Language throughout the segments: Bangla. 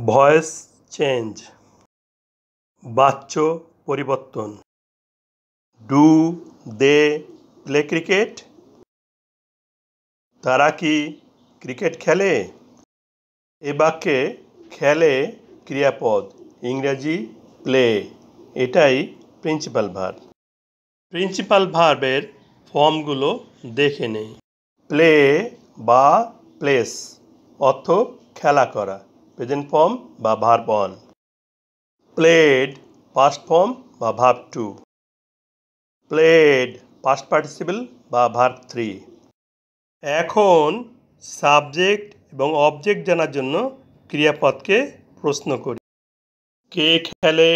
ভয়েস চেঞ্জ, বাচ্য পরিবর্তন। Do they play cricket? তারা কি ক্রিকেট খেলে? এ বাক্যে খেলে ক্রিয়াপদ, ইংরেজি প্লে, এটাই প্রিন্সিপাল ভার্ব। প্রিন্সিপাল ভার্বের ফর্মগুলো দেখে নেই। প্লে বা প্লেস অর্থ খেলা করা, প্রেজেন্ট ফর্ম বা verb one. Played past form বা verb two. Played past participle বা ভার্ব থ্রি। এখন সাবজেক্ট এবং অবজেক্ট জানার জন্য ক্রিয়াপদকে প্রশ্ন করি। কে খেলে?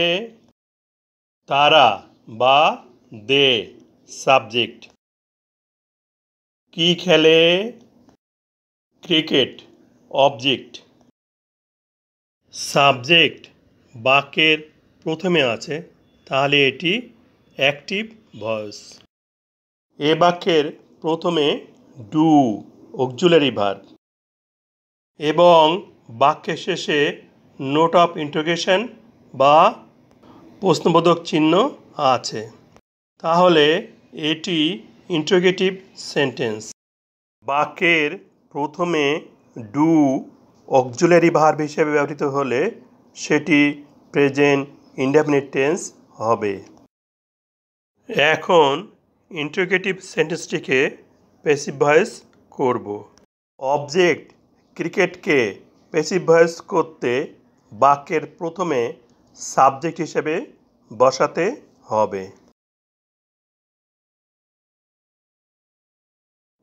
তারা বা দে সাবজেক্ট। কি খেলে? Cricket object. সাবজেক্ট বাক্যের প্রথমে আছে, তাহলে এটি অ্যাক্টিভ ভয়েস। এ বাক্যের প্রথমে ডু অক্সিলারি ভার্ব এবং বাক্যের শেষে নোট অফ ইন্টারোগেশন বা প্রশ্নবোধক চিহ্ন আছে, তাহলে এটি ইন্টারোগেটিভ সেন্টেন্স। বাক্যের প্রথমে ডু অক্সিলারি ভার্ব হিসেবে ব্যবহৃত হলে সেটি প্রেজেন্ট ইনডেফিনিট টেন্স হবে। এখন ইন্টারোগেটিভ সেন্টেন্সটিকে প্যাসিভ ভয়েস করব। অবজেক্ট ক্রিকেটকে প্যাসিভ ভয়েস করতে বাক্যের প্রথমে সাবজেক্ট হিসেবে বসাতে হবে।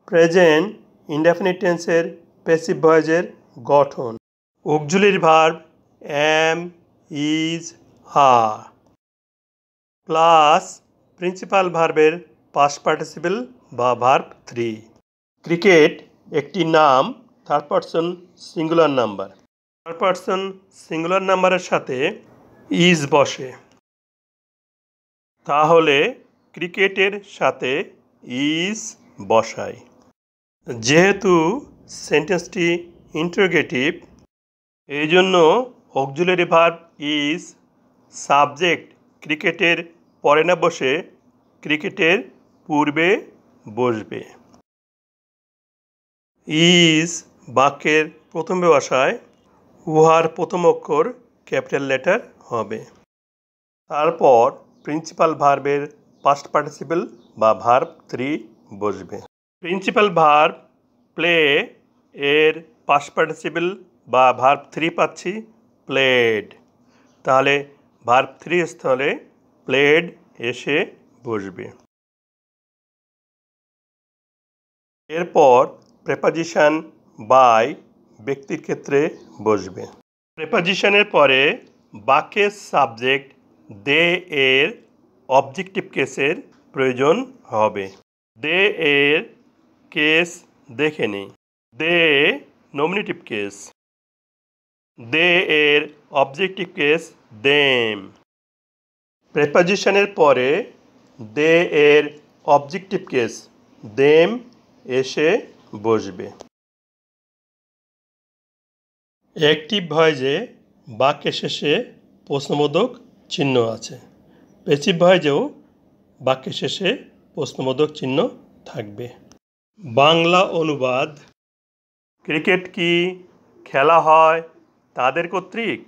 প্রেজেন্ট ইনডেফিনিট টেন্সের প্যাসিভ ভয়েসের গঠন: auxiliary verb am, is, are plus principal ভার্বের পাস্ট পার্টিসিপল বা ভার্ব থ্রি। ক্রিকেট একটি নাম, third person singular number. Third person singular নাম্বারের সাথে ইজ বসে, তাহলে ক্রিকেটের সাথে ইজ বসাই। যেহেতু সেন্টেন্সটি ইন্টারোগেটিভ, এই জন্য অক্সিলারি ভার্ব ইজ সাবজেক্ট ক্রিকেটের পরে না বসে ক্রিকেটের পূর্বে বসবে। ইজ বাক্যের প্রথমে বসায় উহার প্রথম অক্ষর ক্যাপিটাল লেটার হবে। তারপর প্রিন্সিপাল ভার্বের পাস্ট পার্টিসিপল বা ভার্ব থ্রি বসবে। প্রিন্সিপাল ভার্ব প্লে এর পাস্ট পার্টিসিপল বা ভার্ব থ্রি পাচ্ছি প্লেড, তাহলে ভার্ব থ্রি স্থলে প্লেড এসে বসবে। এরপর প্রেপোজিশন বাই ব্যক্তির ক্ষেত্রে বসবে। প্রেপোজিশনের পরে বাক্যের সাবজেক্ট দে এর অবজেক্টিভ কেসের প্রয়োজন হবে। দে এর কেস দেখে নিই। দে নমিনেটিভ কেস, দে এর অবজেক্টিভ কেস দেম। প্রেপোজিশনের পরে দে এর অবজেক্টিভ কেস দেম এসে বসবে। অ্যাক্টিভ ভয়েসে বাক্যের শেষে প্রশ্নবোধক চিহ্ন আছে। প্যাসিভ ভয়েসেও বাক্যের শেষে প্রশ্নবোধক চিহ্ন থাকবে। বাংলা অনুবাদ: ক্রিকেট কি খেলা হয় তাদের কর্তৃক?